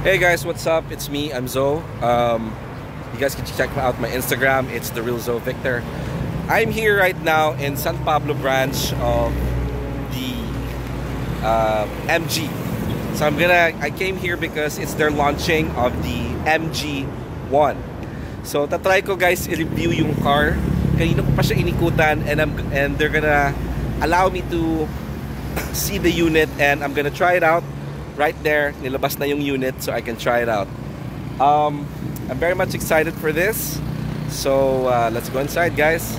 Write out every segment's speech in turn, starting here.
Hey guys, what's up? It's me, I'm Zoe. You guys can check out my Instagram. It's The Real Zoe Victor. I'm here right now in San Pablo branch of the MG. So I came here because it's their launching of the MG1. So tatry ko guys i-review yung car. Kanina ko pa siya inikutan and they're gonna allow me to see the unit and I'm gonna try it out. Right there, nilabas na yung unit so I can try it out. I'm very much excited for this. So let's go inside, guys.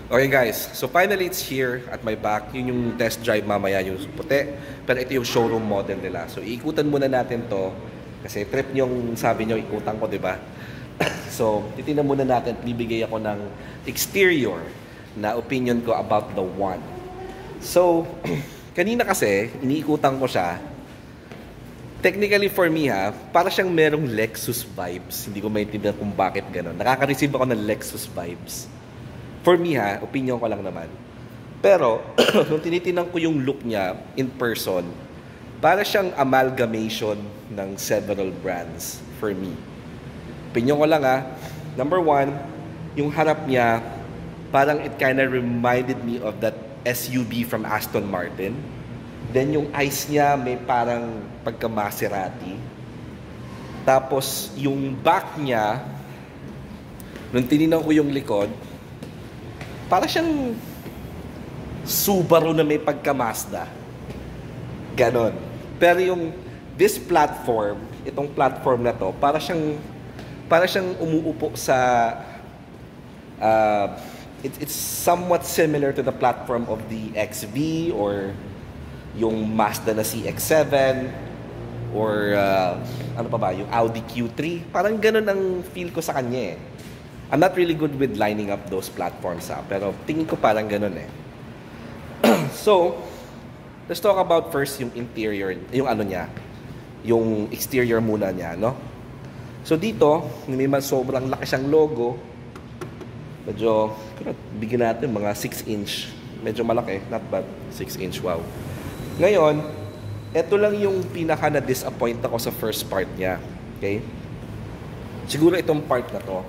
Okay guys, so finally it's here at my back. Yun yung test drive mamaya, yung puti. Pero ito yung showroom model nila. So iikutan muna natin to kasi trip yung sabi nyo ikutan ko, diba? So titignan muna natin, bibigay ako ng exterior na opinion ko about the one. So kanina kasi, iniikutan ko siya. Technically for me para siyang merong Lexus vibes. Hindi ko maintindihan kung bakit gano'n. Nakaka-receive ako ng Lexus vibes. For me opinion ko lang naman. Pero, nung tinitinan ko yung look niya in person, para siyang amalgamation ng several brands for me. Opinion ko lang Number one, yung harap niya, parang it kinda reminded me of that SUV from Aston Martin. Then yung eyes niya may parang pagka Maserati. Tapos yung back niya, nung tinignan ko yung likod, para siyang Subaru na may pagka Mazda. Ganon. Pero yung this platform, itong platform na to, para siyang umuupo sa it's somewhat similar to the platform of the XV or yung Mazda na CX-7 or ano pa ba, yung Audi Q3. Parang ganun ang feel ko sa kanya I'm not really good with lining up those platforms pero tingin ko parang ganun So, let's talk about first yung interior, yung ano niya, yung exterior muna niya, no? So dito, may sobrang laki siyang logo. Medyo, bigyan natin mga 6-inch. Medyo malaki, not bad. 6-inch, wow. Ngayon, ito lang yung pinaka na-disappoint ako sa first part niya. Okay? Siguro itong part na to.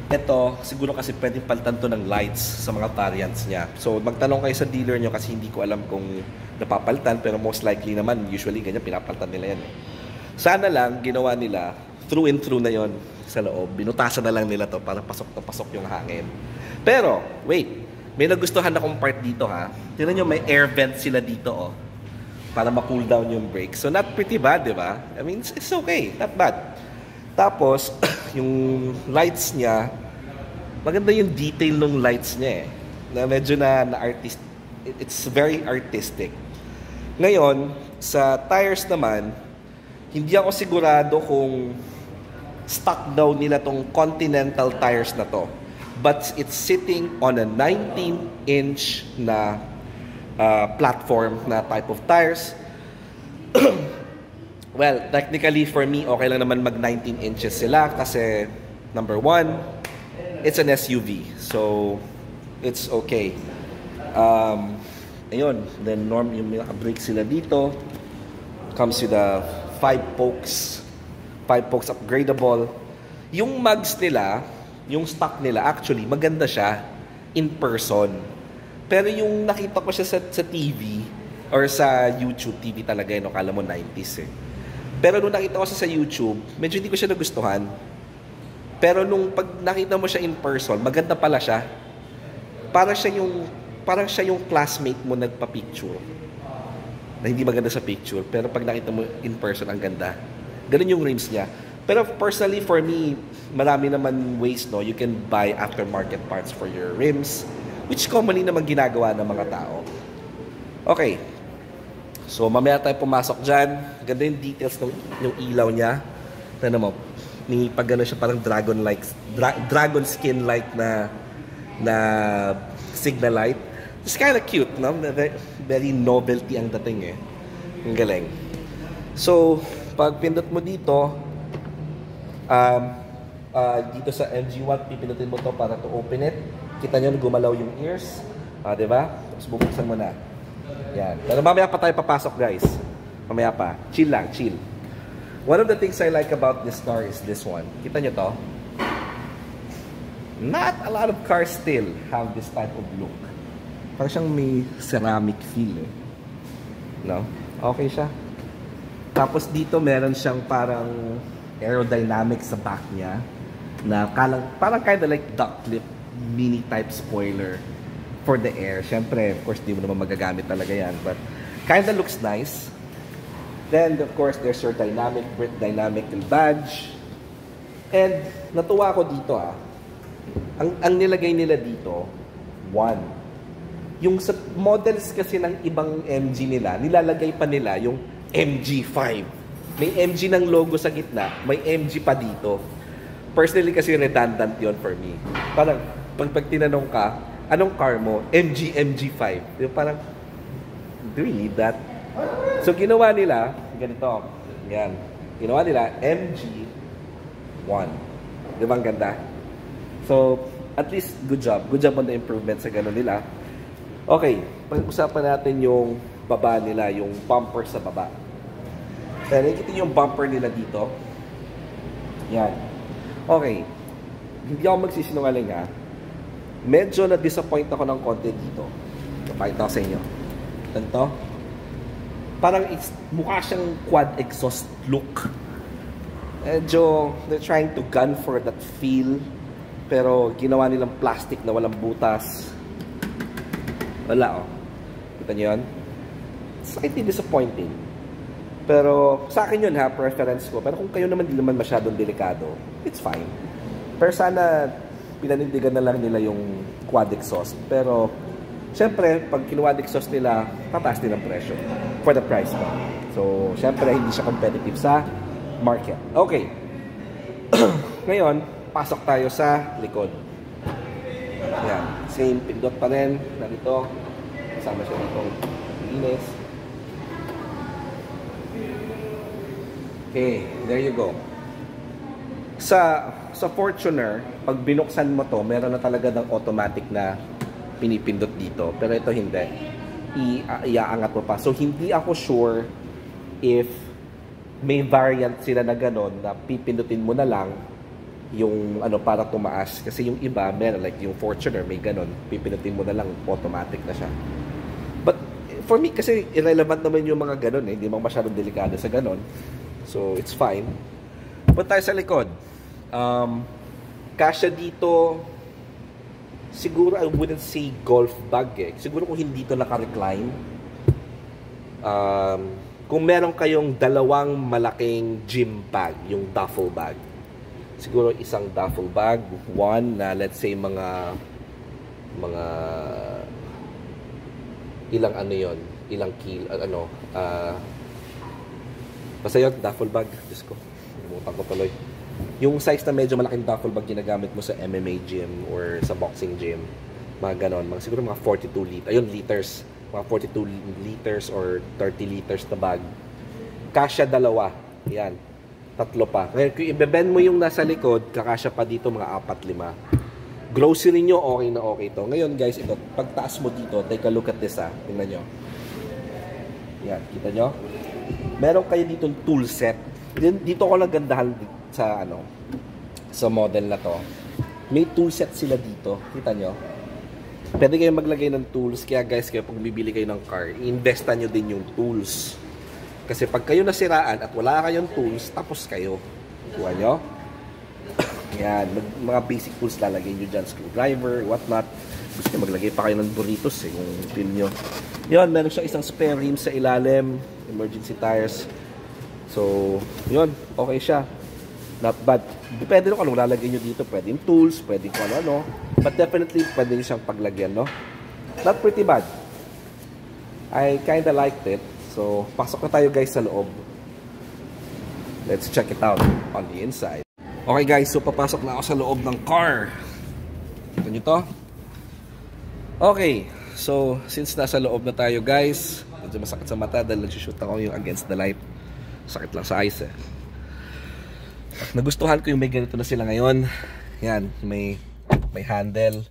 Ito, siguro kasi pwedeng palitan to ng lights sa mga variants niya. So, magtanong kayo sa dealer nyo kasi hindi ko alam kung napapalitan. Pero most likely naman, usually ganyan, pinapalitan nila yan. Sana lang, ginawa nila, through and through na yon sa loob. Binutasan na lang nila to para pasok na pasok yung hangin. Pero, wait. May nagustuhan akong part dito Tignan nyo, may air vent sila dito para ma-cool down yung brakes. So, not pretty bad, di ba? I mean, it's okay. Not bad. Tapos, yung lights niya, maganda yung detail ng lights niya Na medyo na artist. It's very artistic. Ngayon, sa tires naman, hindi ako sigurado kung stock daw nila tong Continental tires na to. But it's sitting on a 19-inch na platform na type of tires. Well, technically for me, okay lang naman mag 19 inches sila kasi number one, it's an SUV. So, it's okay. Ayun, then yung brake sila dito. Comes with a 5 spokes upgradable. Yung mugs nila, yung stock nila, actually, maganda siya in person. Pero yung nakita ko siya sa TV or sa YouTube TV talaga, kala mo 90s Pero nung nakita ko siya sa YouTube, medyo hindi ko siya nagustuhan. Pero nung pag nakita mo siya in person, maganda pala siya. Parang siya yung classmate mo nagpa-picture. Na hindi maganda sa picture, pero pag nakita mo in person, ang ganda. Ganun yung rims niya. Pero personally, for me, marami naman ways, you can buy aftermarket parts for your rims, which commonly naman ginagawa ng mga tao. Okay. So, mamaya tayo pumasok dyan. Ganda yung details ng ilaw niya. Tignan mo, pag gano'n siya, parang dragon skin-like na signal light. It's kind of cute, no? Very novelty ang dating Ang galing. So, pag pindot mo dito, dito sa MG1, pipindutin mo to para to open it. Kita nyo, gumalaw yung ears. Diba? Tapos bubuksan mo na. Yan. Pero mamaya pa tayo papasok, guys. Mamaya pa. Chill lang, chill. One of the things I like about this car is this one. Kita nyo to? Not a lot of cars still have this type of look. Parang siyang may ceramic feel, eh. No? Okay siya. Tapos dito meron siyang parang aerodynamic sa back niya na parang kind of like duck clip mini type spoiler for the air. Siyempre, of course, di mo naman magagamit talaga yan, but kind of looks nice. Then, of course, there's your dynamic badge. And natuwa ko dito, ang nilagay nila dito, 1. Yung sa models kasi ng ibang MG nila, nilalagay pa nila yung MG5. May MG ng logo sa gitna, may MG pa dito. Personally kasi redundant yon for me. Parang pag tinanong ka, anong car mo? MG5. Yung parang, do we need that? So ginawa nila, ganito. Yan. Ginawa nila MG1. Di ba ang ganda? So, at least good job. Good job on the improvement sa gano'n nila. Okay, pag-usapan natin yung baba nila, yung bumper sa baba. Kaya nakikita yung bumper nila dito. Yan. Okay. Hindi ako magsisinungaling, ha. Medyo na-disappoint ako ng konti dito. Napakita ko sa inyo. Ganito. Parang mukha siyang quad exhaust look. Medyo they're trying to gun for that feel. Pero ginawa nilang plastic na walang butas. Wala, oh. Kita nyo yun? Slightly disappointing. Pero sa akin yun, ha, preference ko. Pero kung kayo naman di naman masyadong delikado, it's fine. Pero sana pinanindigan na lang nila yung quad exhaust. Pero syempre, pag quad exhaust nila, tataas din ang presyo for the price pa. So, syempre, hindi siya competitive sa market. Okay. Ngayon, pasok tayo sa likod. Ayan. Same pindot pa rin. Narito. Kasama siya itong linis. Okay. There you go. Sa Fortuner, pag binuksan mo to, meron na talaga ng automatic na pinipindot dito. Pero ito hindi. Iaangat mo pa. So, hindi ako sure if may variant sila na gano'n na pipindutin mo na lang yung ano para tumaas. Kasi yung iba, meron like yung Fortuner, may gano'n. Pipindutin mo na lang, automatic na siya. But for me, kasi irrelevant naman yung mga gano'n eh. Hindi mo masyadong delikado sa gano'n. So, it's fine. Punta tayo sa likod. Kasya dito, siguro I wouldn't say golf bag eh. Siguro kung hindi ito naka-recline. Kung meron kayong dalawang malaking gym bag, yung duffel bag. Siguro isang duffel bag, one na let's say mga ilang ano yon, ilang kilo, basta yun, duffel bag. Diyos ko, namutan ko tuloy. Yung size na medyo malaking duffel bag ginagamit mo sa MMA gym or sa boxing gym, mga ganon, siguro mga 42 liters, ayun, liters, mga 42 liters or 30 liters na bag. Kasya dalawa, yan, tatlo pa. Ngayon, kung ibebend mo yung nasa likod, kakasya pa dito mga 4-5. Grocery nyo, okay na okay to. Ngayon guys, ito, pagtaas mo dito, take a look at this, ha, tingnan nyo. Yan, kita nyo? Meron kayo dito tool set. Dito ko nagandahan sa model na to. May tool set sila dito. Kita nyo? Pwede kayo maglagay ng tools. Kaya guys, kayo pag bibili kayo ng car, i-investan nyo din yung tools. Kasi pag kayo nasiraan at wala kayong tools, tapos kayo. Kuha nyo? Yan. Mga basic tools lalagay nyo dyan. Screwdriver, whatnot. Gusto nyo maglagay pa kayo ng burritos eh, kung feel nyo. Yan, meron siyang isang spare rim sa ilalim. Emergency tires. So, yun, okay siya. Not bad. Depende nyo kung anong lalagay nyo dito. Pwede yung tools, pwede kung ano. But definitely, pwede nyo siyang paglagyan, no? Not pretty bad. I kinda liked it. So, pasok na tayo guys sa loob. Let's check it out on the inside. Okay guys, so papasok na ako sa loob ng car. Kita nyo to? Okay. So, since nasa loob na tayo guys, medyo masakit sa mata dahil nag-shoot ako yung against the light. Sakit lang sa eyes eh. Nagustuhan ko yung may ganito na sila ngayon. Yan, may handle.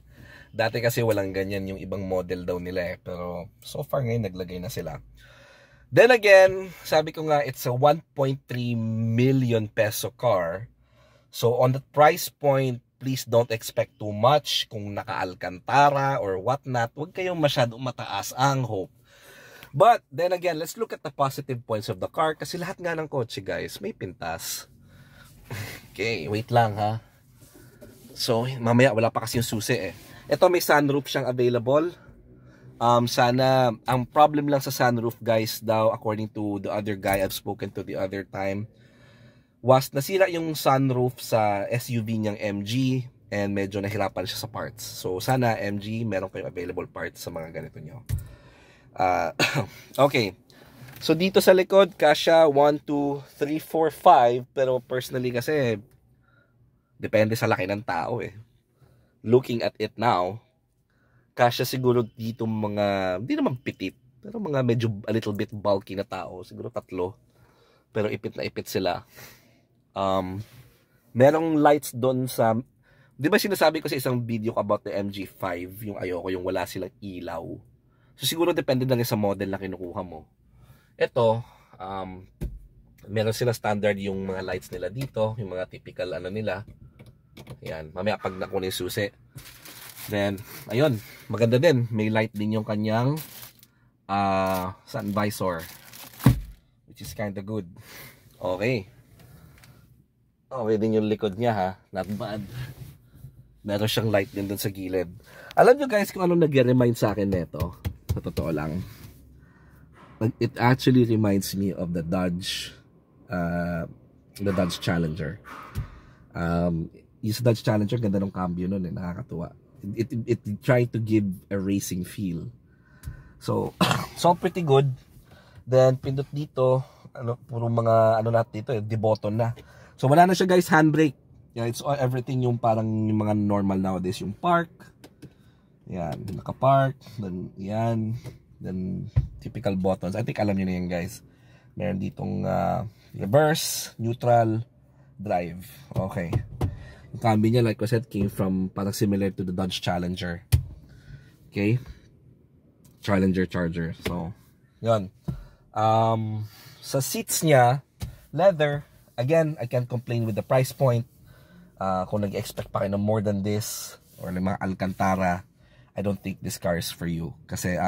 Dati kasi walang ganyan yung ibang model daw nila eh. Pero so far ngayon naglagay na sila. Then again, sabi ko nga, it's a 1.3 million peso car. So on the price point, please don't expect too much. Kung naka-Alcantara or whatnot, huwag kayong masyadong mataas ang hope. But then again, let's look at the positive points of the car. Kasi lahat nga ng kotse guys, may pintas. Okay, wait lang ha. So mamaya wala pa kasi yung susi eh. Ito may sunroof siyang available. Sana, ang problem lang sa sunroof guys daw, according to the other guy I've spoken to the other time, was nasira yung sunroof sa SUV niyang MG and medyo nahirapan siya sa parts. So sana MG, meron kayong available parts sa mga ganito nyo. Okay. So dito sa likod, kasya 1, 2, 3, 4, 5. Pero personally kasi, depende sa laki ng tao eh. Looking at it now, kasya siguro dito mga, hindi naman pitit, pero mga medyo a little bit bulky na tao. Siguro 3. Pero ipit na ipit sila. Merong lights doon sa, di ba sinasabi ko sa isang video about the MG5, yung ayoko, yung wala silang ilaw. So siguro depende na rin sa model na kinukuha mo. Ito, meron sila standard yung mga lights nila dito, yung mga typical ano nila. Ayan, mamaya pag nakuha yung susi. Then, ayun, maganda din. May light din yung kanyang sun visor, which is kinda good. Okay. Okay din yung likod niya ha, not bad. Meron siyang light din dun sa gilid. Alam nyo guys kung ano nag-remind sa akin neto? Sa totoo lang, it actually reminds me of the Dodge Challenger. Yung Dodge Challenger, ganda ng cambio nun eh, nakakatuwa. It tried to give a racing feel. So pretty good. Then pindot dito, ano, puro mga ano natin dito, di-button na. So wala na siya guys, handbrake. Yeah, it's everything yung parang yung mga normal nowadays, yung park. Yan, naka-park, then yan, then typical buttons. I think alam niyo na yan guys. Meron ditong reverse, neutral, drive. Okay. Yung cambio niya, like I said, came from parang similar to the Dodge Challenger. Okay. Challenger Charger. So, yun. Sa seats niya, leather. Again, I can't complain with the price point. Kung nag-expect pa kayo ng more than this, or ng mga Alcantara, I don't think this car is for you. Kasi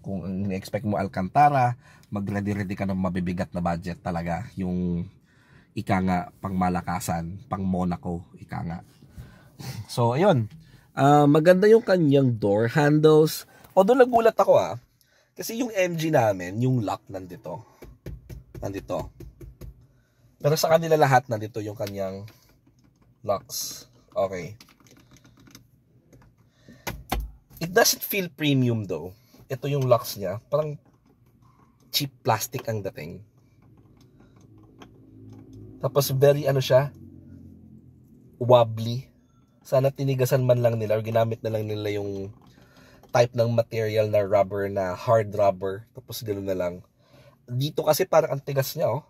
kung in-expect mo Alcantara, mag-ready-ready ka ng mabibigat na budget talaga. Yung ika nga, pang malakasan, pang Monaco, ika nga. So, ayun. Maganda yung kanyang door handles. Although nagulat ako kasi yung MG namin, yung lock nandito. Pero sa kanila lahat nandito yung kanyang locks. Okay. It doesn't feel premium though. Ito yung locks niya. Parang cheap plastic ang dating. Tapos very ano siya, wobbly. Sana tinigasan man lang nila or ginamit na lang nila yung type ng material na rubber, na hard rubber. Tapos ganoon na lang. Dito kasi parang ang tigas niya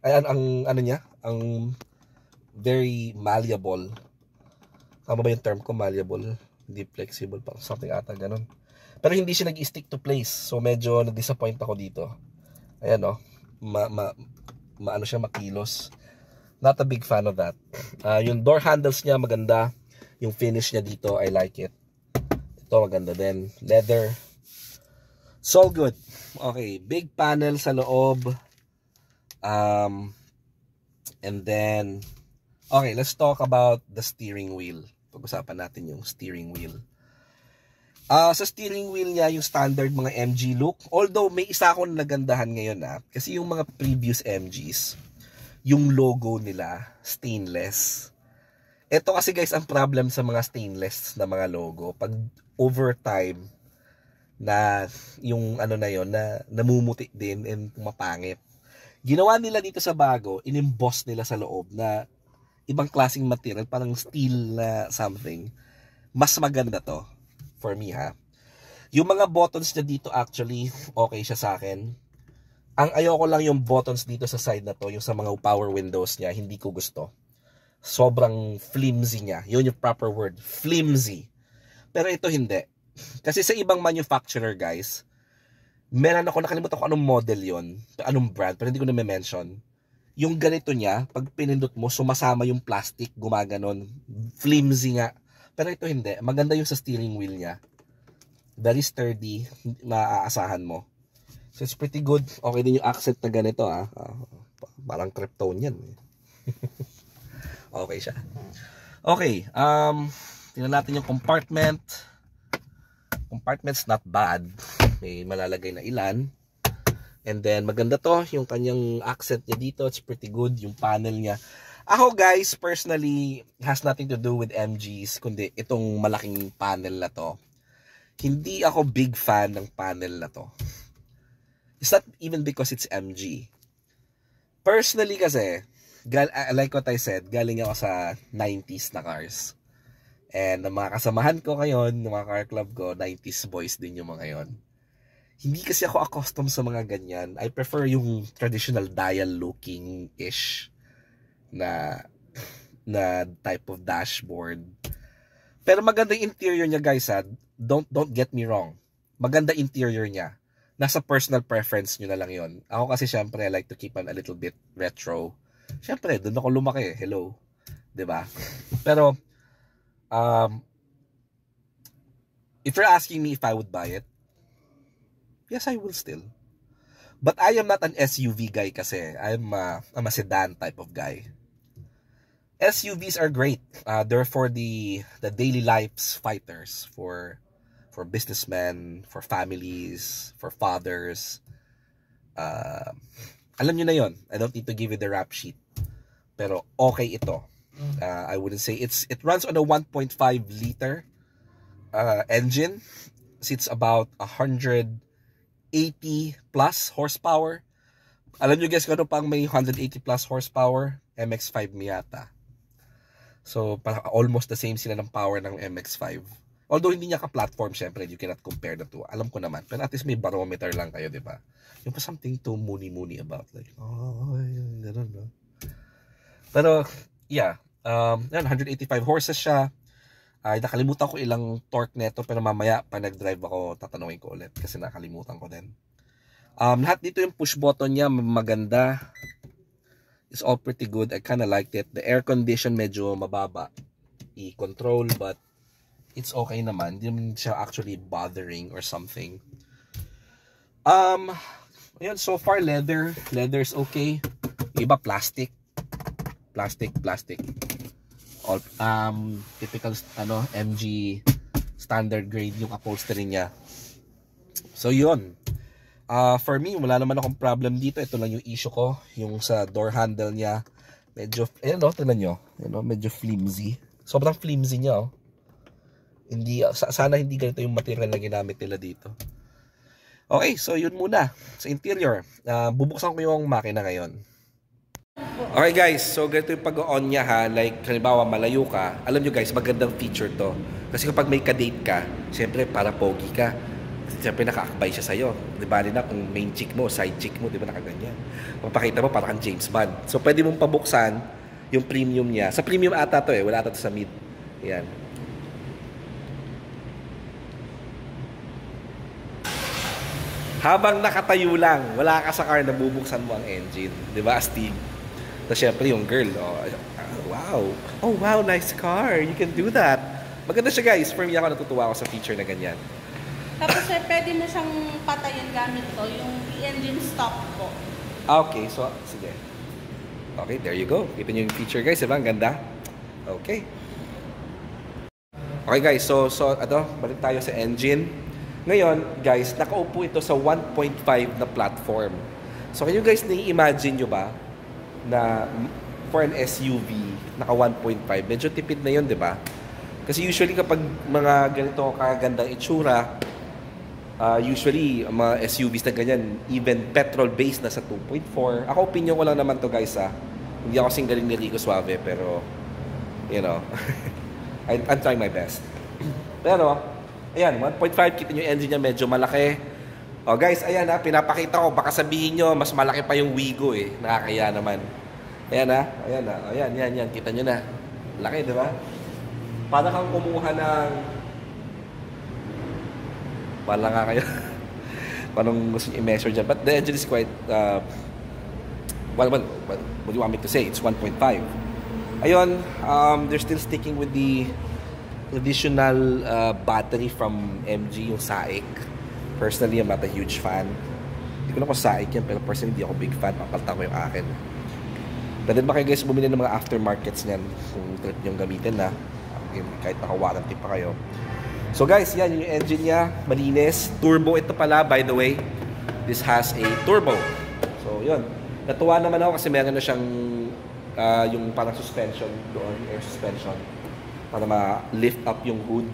Ay, ang ano niya, ang very malleable. Tama ba yung term ko, malleable? Hindi flexible, pa something ata ganun. Pero hindi siya nag-stick to place. So medyo na-disappoint ako dito. Ayan ano siya, makilos. Not a big fan of that. Yung door handles niya maganda. Yung finish niya dito, I like it. Ito maganda din. Leather. So good. Okay, big panel sa loob. And then okay, let's talk about the steering wheel. Pag-usapan natin yung steering wheel. Sa steering wheel niya, yung standard mga MG look. Although may isa akong nagandahan ngayon kasi yung mga previous MGs, yung logo nila stainless. Ito kasi guys ang problem sa mga stainless na mga logo. Pag over time na yung ano na yon na namumuti din and mapangit. Ginawa nila dito sa bago, inimboss nila sa loob na ibang klaseng material, parang steel na something. Mas maganda to for me Yung mga buttons niya dito actually okay siya sa akin. Ang ayoko lang yung buttons dito sa side na to, yung sa mga power windows niya, hindi ko gusto. Sobrang flimsy niya. Yun yung proper word, flimsy. Pero ito hindi. Kasi sa ibang manufacturer, guys, meron ako, nakalimutan ko anong model yon, anong brand, pero hindi ko na-mention. Yung ganito niya, pag pinindot mo, sumasama yung plastic, gumaganon. Flimsy nga. Pero ito hindi. Maganda yung sa steering wheel niya. Very sturdy. Maaasahan mo. So it's pretty good. Okay din yung accent na ganito, ah. Parang Krypton yan. Okay siya. Okay. Tingnan natin yung compartment. Compartment's not bad. May malalagay na ilan. And then, maganda to. Yung kanyang accent niya dito, it's pretty good. Yung panel niya. Ako, guys, personally, has nothing to do with MGs, kundi itong malaking panel na to. Hindi ako big fan ng panel na to. It's not even because it's MG. Personally kasi, like what I said, galing ako sa 90s na cars. And ang mga kasamahan ko ngayon, ng mga car club ko, 90s boys din yung mga yon. Hindi kasi ako accustomed sa mga ganyan. I prefer yung traditional dial looking-ish na type of dashboard. Pero maganda yung interior niya, guys, ha. Don't get me wrong. Maganda interior niya. Nasa personal preference nyo na lang yon. Ako kasi syempre, I like to keep on a little bit retro. Syempre, doon ako lumaki. Hello. 'Di ba? Pero, if you're asking me if I would buy it, yes, I will still. But I am not an SUV guy kasi. I'm a sedan type of guy. SUVs are great. They're for the daily lives fighters, for businessmen, for families, for fathers. Alam nyo na yon. I don't need to give you the rap sheet. Pero okay ito. I wouldn't say it runs on a 1.5 liter engine. It's about 180 plus horsepower. Alam nyo guys kung ano pang may 180 plus horsepower? MX-5 Miata. So, almost the same sila ng power ng MX-5. Although hindi niya ka-platform, syempre, you cannot compare the two. Alam ko naman. Pero at least may barometer lang kayo, di ba? Yung pa something to moony about. Like, gano'n, no? Pero, yeah. 185 horses siya. Nakalimutan ko ilang torque neto, pero mamaya, pag nag-drive ako, tatanungin ko ulit. Kasi nakalimutan ko din. Lahat dito yung push button niya, maganda. It's all pretty good. I kinda liked it. The air condition medyo mababa i-control, but it's okay naman. Hindi naman siya actually bothering or something. Ayun, so far leather. Leather's okay. Iba plastic. Plastic. All typical MG standard grade yung upholstery niya. So yun. For me, wala naman akong problem dito. Ito lang yung issue ko. Yung sa door handle niya. Medyo, tingnan nyo. Medyo flimsy. Sobrang flimsy niya, oh. Sana hindi ganito yung material na ginamit nila dito. Okay, so yun muna. Sa interior. Bubuksan ko yung makina ngayon. Okay guys, so ganito yung pag-on niya ha. Like, halimbawa malayo ka. Alam nyo guys, magandang feature to. Kasi kapag may ka-date ka, syempre para pogi ka. Siyempre nakaakbay siya sa'yo. Di ba na kung main chick mo, side chick mo, di ba nakaganyan. Papakita mo parang James Bond. So pwede mong pabuksan yung premium niya. Sa premium ata to wala ata to sa mid. Yan. Habang nakatayo lang, wala ka sa car, nabubuksan mo ang engine. Di ba, Astig? So syempre yung girl, wow, nice car. You can do that. Maganda siya guys. For me ako natutuwa ako sa feature na ganyan. Tapos pwede mo siyang patayin gamit to, yung engine stop po. Okay, so, sige. Okay, there you go. Kita nyo yung feature guys, diba? Ang ganda. Okay. Okay guys, so balik tayo sa engine. Ngayon, guys, nakaupo ito sa 1.5 na platform. So, can you guys nai-imagine nyo ba na for an SUV, naka 1.5, medyo tipid na yun, diba? Kasi usually kapag mga ganito kagandang itsura, usually, mga SUVs na ganyan, even petrol-based na sa 2.4. Ako, opinion ko lang naman to guys, Hindi ako singgaling ni Rico Suave, pero, I'm trying my best. Pero, ayan, 1.5, kita nyo yung engine niya, medyo malaki. O guys, ayan pinapakita ko, baka sabihin nyo, mas malaki pa yung Wigo nakakaya naman. Ayan, kita nyo na. Laki, di ba? Para kang kumuha ng Wala nga kayo. Anong gusto nyo i-measure dyan. But the engine is quite, what do you want me to say? It's 1.5. Ayun, they're still sticking with the additional battery from MG, yung SAIC. Personally, I'm not a huge fan. Hindi ko na kung SAIC yan, pero personally, hindi ako big fan. Papalta ko yung akin. Pwede ba kayo guys bumili ng mga aftermarkets niyan kung trip nyo gamitin na. Kahit naka-warranty pa kayo. So guys, yan yung engine niya. Malinis. Turbo ito pala, by the way. This has a turbo. So, yun. Natuwa naman ako kasi meron na siyang yung parang suspension doon, air suspension. Para ma-lift up yung hood.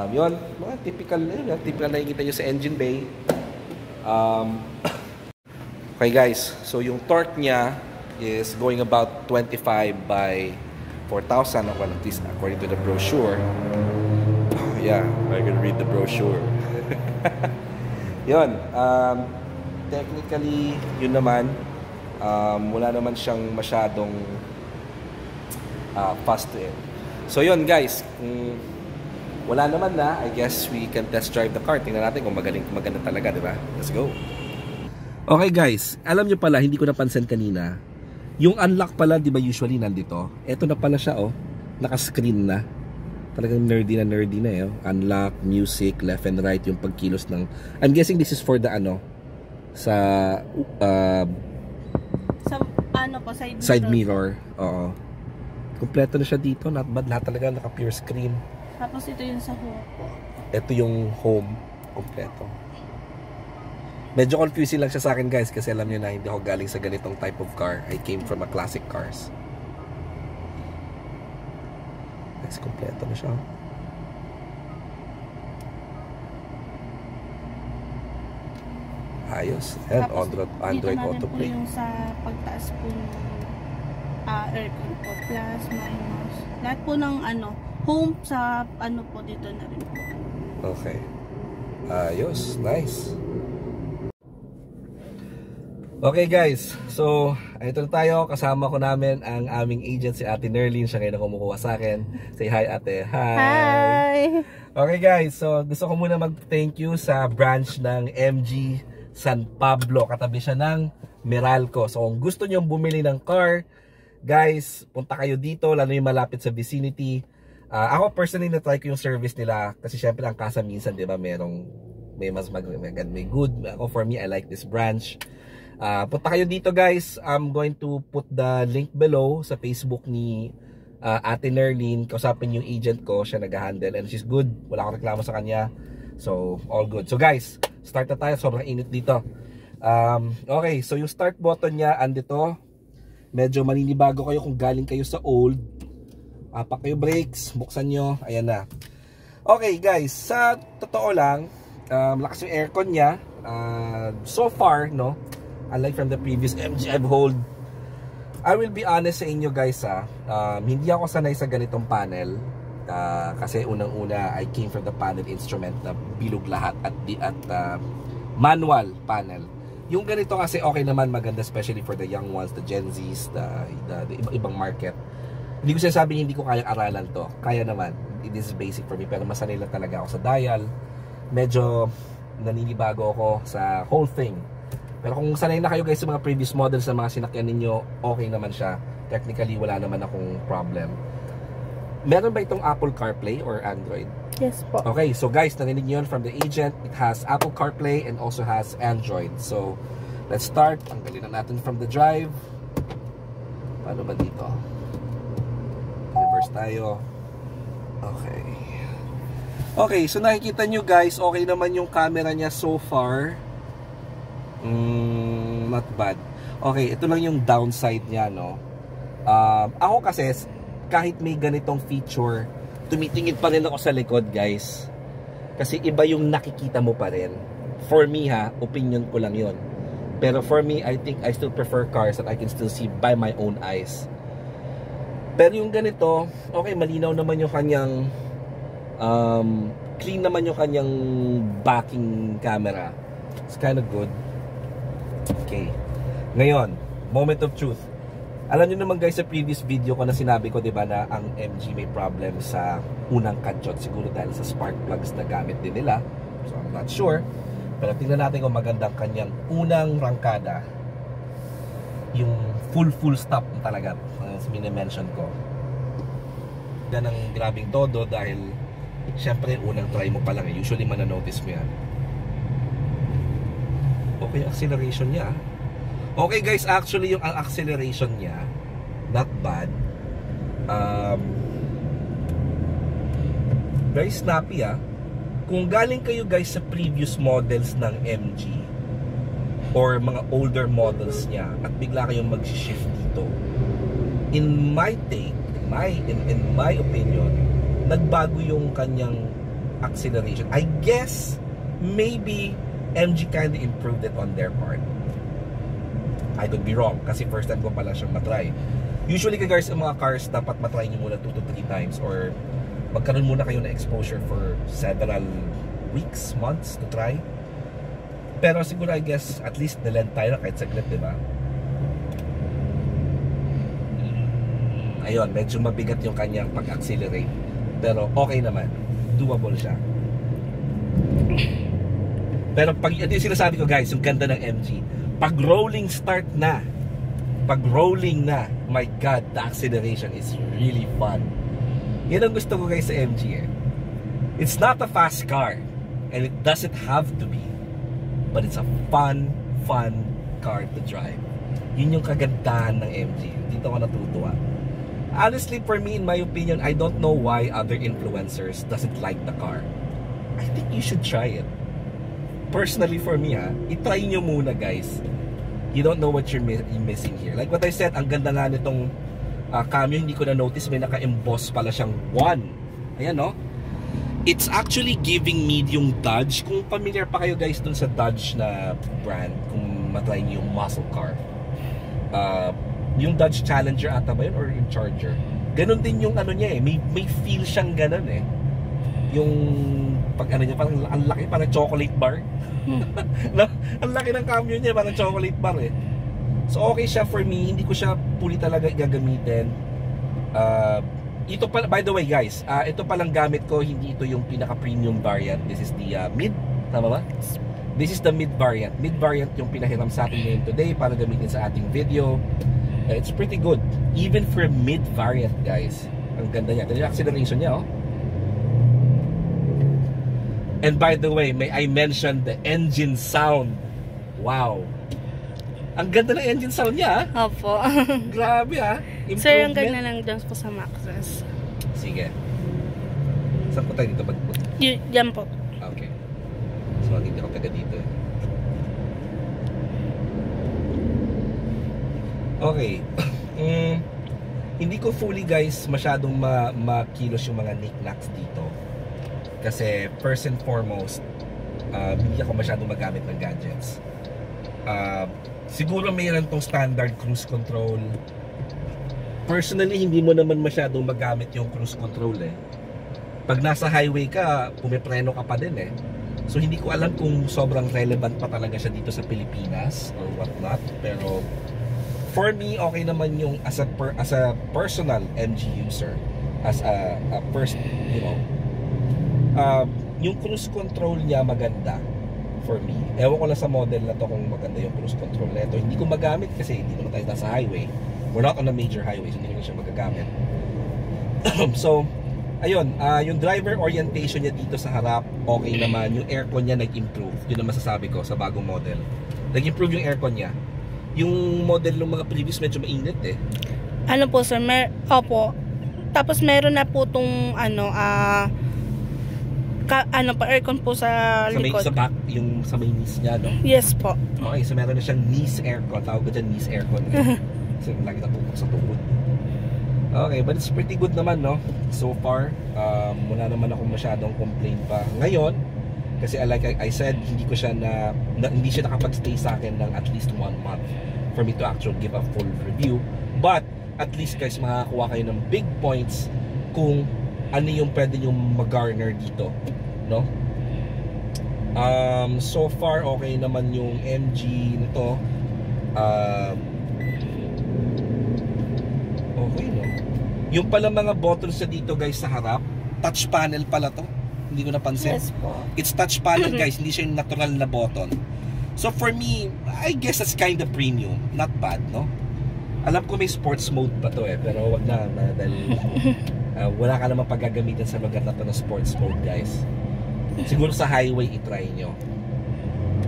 Yun, mga typical na nakikita nyo sa engine bay. Okay guys, so yung torque niya is going about 25 by 4,000, well, at least according to the brochure. Yeah, I can read the brochure. Yun, technically, yun naman, wala naman siyang masyadong fast to it. So yun guys, kung wala naman na, I guess we can test drive the car. Tingnan natin kung maganda talaga, di ba? Let's go. Okay guys, alam nyo pala, hindi ko napansin kanina, yung unlock pala, di ba usually nandito? Ito na pala siya, oh. Naka-screen na. Talagang nerdy na eh. Oh. Unlock, music, left and right, yung pagkilos ng... I'm guessing this is for the ano, sa ano po, side mirror. Oo. Kompleto na siya dito. Not bad. Lahat talaga naka-pure screen. Tapos ito yung sa home po. Ito yung home. Kompleto. Medyo confusing lang siya sa akin guys kasi alam niyo na hindi ako galing sa ganitong type of car. I came from a classic cars. Guys, kompleto na siya. Ayos. And Android Autoplay. Yung sa pagtaas po ng aircon po, plus, minus. Lahat po ng ano, home sa ano po dito na rin po. Okay. Ayos. Nice. Okay guys, so ito na tayo, kasama ko namin ang aming agent si Ate Nerlyn, siya ngayon na kumukuha sa akin. Say hi Ate. Hi! Hi! Okay guys, so gusto ko muna mag-thank you sa branch ng MG San Pablo, katabi siya ng Meralco. So kung gusto nyo bumili ng car, guys, punta kayo dito, lalo yung malapit sa vicinity. Ako personally na-try ko yung service nila kasi syempre ang kasa minsan, di ba, may good. Ako for me, I like this branch. Punta kayo dito guys. I'm going to put the link below sa Facebook ni Ate Nerlyn. Kausapin yung agent ko, siya nag-handle and she's good, wala akong reklamo sa kanya, so all good. So guys, start na tayo, sobrang init dito. Okay, so yung start button niya andito. Medyo maninibago kayo kung galing kayo sa old. Apak kayo brakes, buksan nyo, ayan na. Okay guys, sa totoo lang, lakas yung aircon niya. So far, no, unlike from the previous MG I've hold, I will be honest sa inyo guys hindi ako sanay sa ganitong panel kasi unang-una I came from the panel instrument na bilog lahat at manual panel. Yung ganito kasi okay naman, maganda especially for the young ones, the Gen Zs, the ibang market. Hindi ko sinasabi hindi ko kayang aralan to, kaya naman, this is basic for me, pero masanay lang talaga ako sa dial. Medyo naninibago ako sa whole thing. Pero kung sanay na kayo guys sa mga previous models na mga sinakyan ninyo, okay naman siya. Technically, wala naman akong problem. Meron ba itong Apple CarPlay or Android? Yes po. Okay, so guys, narinig nyo yun from the agent. It has Apple CarPlay and also has Android. So, let's start. Tanggalin na natin from the drive. Paano ba dito? Reverse tayo. Okay. Okay, so nakikita nyo guys, okay naman yung camera niya so far. Not bad. Okay, ito lang yung downside niya, no. Ako kasi kahit may ganitong feature, tumitingin pa rin ako sa likod, guys. Kasi iba yung nakikita mo pa rin. For me opinion ko lang yun. Pero for me, I think I still prefer cars that I can still see by my own eyes. Pero yung ganito, okay, malinaw naman yung kanyang clean naman yung kanyang backing camera. It's kind of good. Okay. Ngayon, moment of truth. Alam niyo naman guys, sa previous video ko na sinabi ko, 'di ba, na ang MG may problem sa unang kadjot, siguro dahil sa spark plugs na gamit din nila. So I'm not sure. Pero tingnan natin kung magandang kanyang unang rangkada. Yung full stop talaga, as mini-mention ko. Yan ang grabing todo dahil syempre unang try mo pa lang eh. Usually mananotice mo yan. Okay yung acceleration niya. Okay guys, actually yung acceleration niya not bad. Very snappy ah. Kung galing kayo guys sa previous models ng MG or mga older models niya at bigla kayong mag-shift dito, in my take, in my opinion, nagbago yung kanyang acceleration. I guess maybe MG kinda improved it on their part. I could be wrong kasi first time ko pala siyang matry. Usually guys, ang mga cars dapat matry nyo muna 2 to 3 times or magkaroon muna kayo na exposure for several weeks, months to try. Pero siguro I guess at least nilend tayo na kahit saglit, diba? Ayun, medyo mabigat yung kanyang pag-accelerate. Pero okay naman. Doable siya. Pero pag ito yung sinasabi ko guys, yung ganda ng MG. Pag rolling start na, pag rolling na, my God, the acceleration is really fun. Yan ang gusto ko guys sa MG eh. It's not a fast car and it doesn't have to be, but it's a fun car to drive. Yun yung kagandahan ng MG. Dito ako natutuwa. Honestly, for me, in my opinion, I don't know why other influencers doesn't like the car. I think you should try it. Personally for me itry nyo muna guys. You don't know what you're missing here. Like what I said, ang ganda nga nitong cambio, hindi ko na-notice may naka-emboss pala siyang 1. Ayan no? It's actually giving me yung Dodge. Kung familiar pa kayo guys dun sa Dodge na brand, kung matry nyo yung muscle car. Yung Dodge Challenger ata ba yun or yung Charger? Ganon din yung ano niya eh. May feel siyang ganon eh. Yung pag ano niya, parang ang laki, parang chocolate bar. No? Ang laki ng cambio niya, parang chocolate bar eh. So okay siya for me, hindi ko siya fully talaga gagamitin. Ito pa, by the way guys, ito palang gamit ko, hindi ito yung pinaka premium variant. This is the mid, tama ba? This is the mid variant. Mid variant yung pinahiram sa atin ngayon today para gamitin sa ating video. It's pretty good, even for mid variant guys. Ang ganda niya, yung acceleration niya oh. And by the way, may I mention the engine sound. Wow. Ang ganda ng engine sound niya. Opo. Grabe improvement. Sir, ang ganda lang dyan po sa Maxus. Sige. Saan po tayo dito mag-put? Yan po. Okay. So, hindi ako taga dito. Okay. Hindi ko fully guys masyadong makilos yung mga knickknacks dito. Kasi first and foremost, hindi ako masyadong magamit ng gadgets. Siguro mayroon tong standard cruise control. Personally, hindi mo naman masyadong magamit yung cruise control eh. Pag nasa highway ka, pumipreno ka pa din eh. So hindi ko alam kung sobrang relevant pa talaga siya dito sa Pilipinas or whatnot. Pero for me, okay naman yung as a personal MG user, as a first, you know, yung cruise control niya maganda for me. Ewan ko lang sa model na to kung maganda yung cruise control na ito. Hindi ko magamit kasi hindi naman tayo nasa highway. We're not on a major highway, so hindi ko na siya magagamit. So, ayun, yung driver orientation niya dito sa harap, okay naman. Yung aircon niya nag-improve. Yun ang masasabi ko sa bagong model. Nag-improve yung aircon niya. Yung model ng mga previous medyo mainit eh. Ano po sir, opo. Tapos meron na po tong aircon po sa likod. Sa back, yung sa may knees niya, no? Yes po. Okay, so meron na siyang knees aircon. Tawag ko dyan knees aircon. Kasi lagi natupok sa tuhod. Okay, but it's pretty good naman, no? So far, wala naman akong masyadong complaint pa. Ngayon, kasi like I said, hindi siya nakapag-stay sa akin ng at least 1 month for me to actually give a full review. But, at least guys, makakuha kayo ng big points kung ano yung pwede yung mag-garner dito, no? So far, okay naman yung MG nito. Okay, no? Yung pala mga buttons na dito guys sa harap, touch panel pala to. Hindi ko napansin. Yes po. It's touch panel guys, hindi siya yung natural na button. So for me, I guess that's kind of premium. Not bad, no? Alam ko may sports mode pa to pero wag na dahil wala ka naman paggagamitin sa lugar na to ng sports mode guys. Siguro sa highway i-try nyo.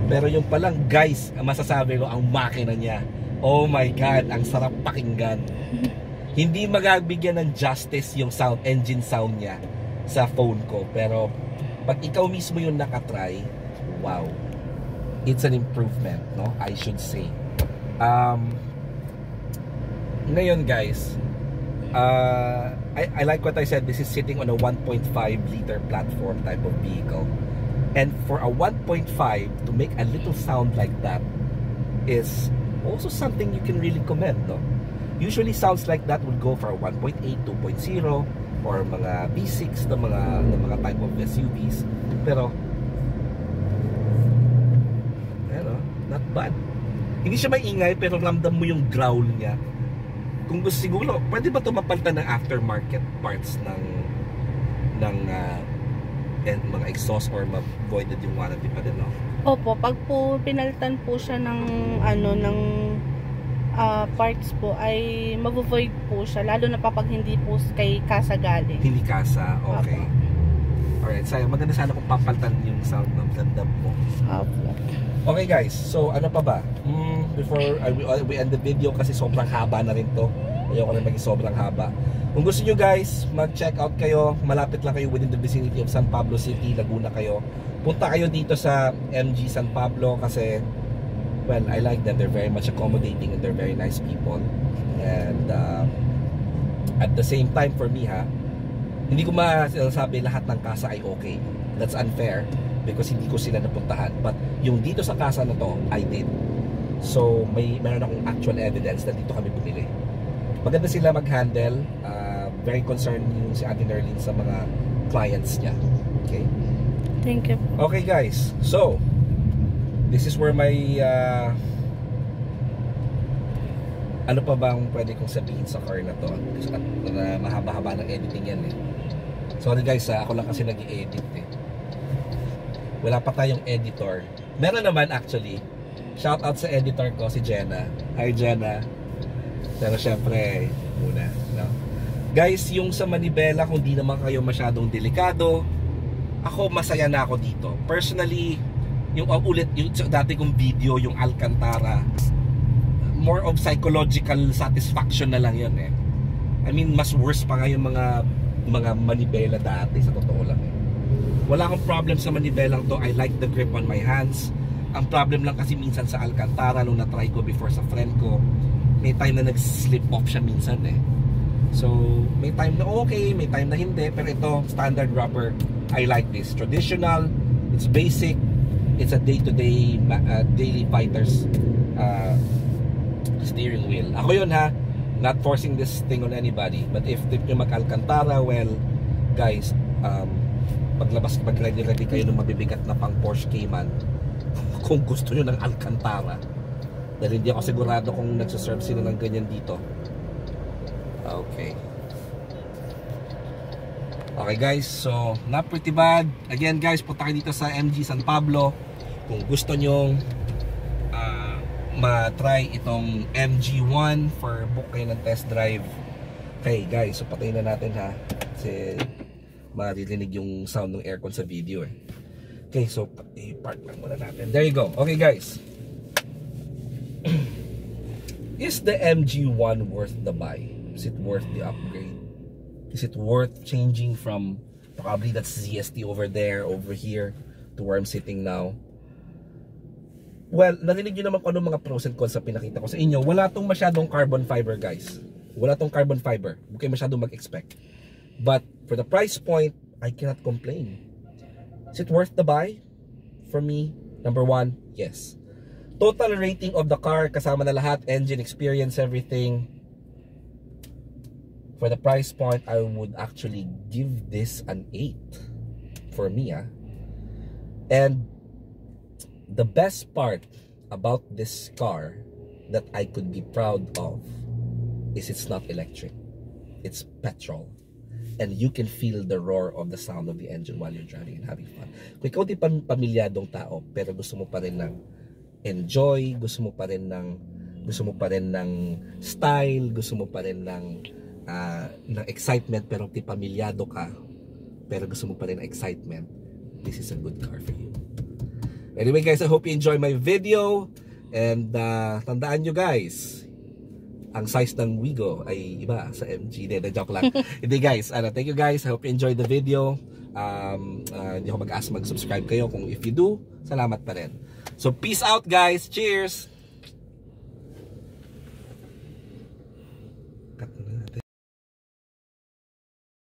Pero yung palang guys, masasabi ko ang makina niya. Oh my god, ang sarap pakinggan. Hindi magabigyan ng justice yung sound, engine sound niya sa phone ko. Pero pag ikaw mismo yung nakatry, wow. It's an improvement, no? I should say. Ngayon guys, I like what I said. This is sitting on a 1.5 liter platform type of vehicle. And for a 1.5 to make a little sound like that is also something you can really commend, no? Usually sounds like that would go for a 1.8, 2.0 or mga V6 na mga type of SUVs. Pero not bad. Hindi siya maingay pero ramdam mo yung growl niya. Kung gusto siguro, pwede ba ito mapalitan ng aftermarket parts ng mga exhaust or ma-voided yung warranty pa din, no? Opo, pag po pinalitan po siya ng parts po ay mag-void po siya, lalo na kapag hindi po kay kasa galing. Hindi kasa, okay. Opo. Alright, so maganda sana kung papalitan yung sound ng ganda mo. Opo. Okay guys, so ano pa ba? Before we end the video kasi sobrang haba na rin to. Ayoko na maging sobrang haba. Kung gusto nyo guys, mag-check out kayo. Malapit lang kayo within the vicinity of San Pablo City, Laguna kayo. Punta kayo dito sa MG San Pablo kasi, well, I like them. They're very much accommodating and they're very nice people. And at the same time for me hindi ko masasabi lahat ng kasa ay okay. That's unfair. Because hindi ko sila napuntahan. But yung dito sa kasa na to, I did. So meron akong actual evidence na dito kami bumili. Maganda sila mag-handle. Very concerned yung si Ate Nerlin sa mga clients niya. Okay? Thank you. Okay guys, so this is where my ano pa bang pwede kong sabihin sa car na to? At mahaba-haba ng editing yan Sorry guys, ako lang kasi nag-i-edit Wala pa tayong editor. Meron naman actually. Shout out sa editor ko, si Jenna. Hi Jenna. Pero syempre, muna, no? Guys, yung sa Manibela, kung di naman kayo masyadong delikado, ako masaya na ako dito. Personally, yung dati kong video, yung Alcantara, more of psychological satisfaction na lang yun I mean, mas worse pa nga yung mga Manibela dati, sa totoo lang Wala akong problem sa Manibelang to. I like the grip on my hands. Ang problem lang kasi minsan sa Alcantara nung na-try ko before sa friend ko, may time na nag-slip off siya minsan So, may time na okay, may time na hindi. Pero ito, standard rubber, I like this. Traditional, it's basic, it's a day-to-day, daily fighter's steering wheel. Ako yun not forcing this thing on anybody. But if yung mag-Alcantara, well, guys, paglabas, pag-ready kayo ng mabibigat na pang Porsche Cayman kung gusto nyo ng Alcantara dahil hindi ako sigurado kung nagsaserve sila ng ganyan dito. Okay guys, so not pretty bad. Again guys, punta kayo dito sa MG San Pablo kung gusto nyo ma-try itong MG1 for book kayo ng test drive. Okay guys, so patayin na natin kasi maririnig yung sound ng aircon sa video Okay, so i-park lang muna natin. There you go. Okay guys, is the MG1 worth the buy? Is it worth the upgrade? Is it worth changing from probably that's ZST over there, over here to where I'm sitting now? Well, narinig nyo naman kung ano mga pros and cons sa pinakita ko sa inyo. Wala tong masyadong carbon fiber guys. Wala tong carbon fiber. Huwag kayo masyadong mag-expect. But for the price point, I cannot complain. Is it worth the buy? For me, number one, yes. Total rating of the car, kasama na lahat, engine, experience, everything. For the price point, I would actually give this an 8 for me. And the best part about this car that I could be proud of is it's not electric. It's petrol. and you can feel the roar of the sound of the engine while you're driving and having fun. Kung ikaw di pamilyadong tao pero gusto mo pa rin ng enjoy, gusto mo pa rin ng style, gusto mo pa rin ng excitement pero di pamilyado ka pero gusto mo pa rin ng excitement, this is a good car for you. Anyway guys, I hope you enjoy my video, and tandaan nyo guys, ang size ng Wigo ay iba sa MG. Hindi, joke lang. Hindi guys, thank you guys. I hope you enjoyed the video. Hindi ako mag-ask mag-subscribe kayo. Kung if you do, salamat pa rin. So peace out guys. Cheers!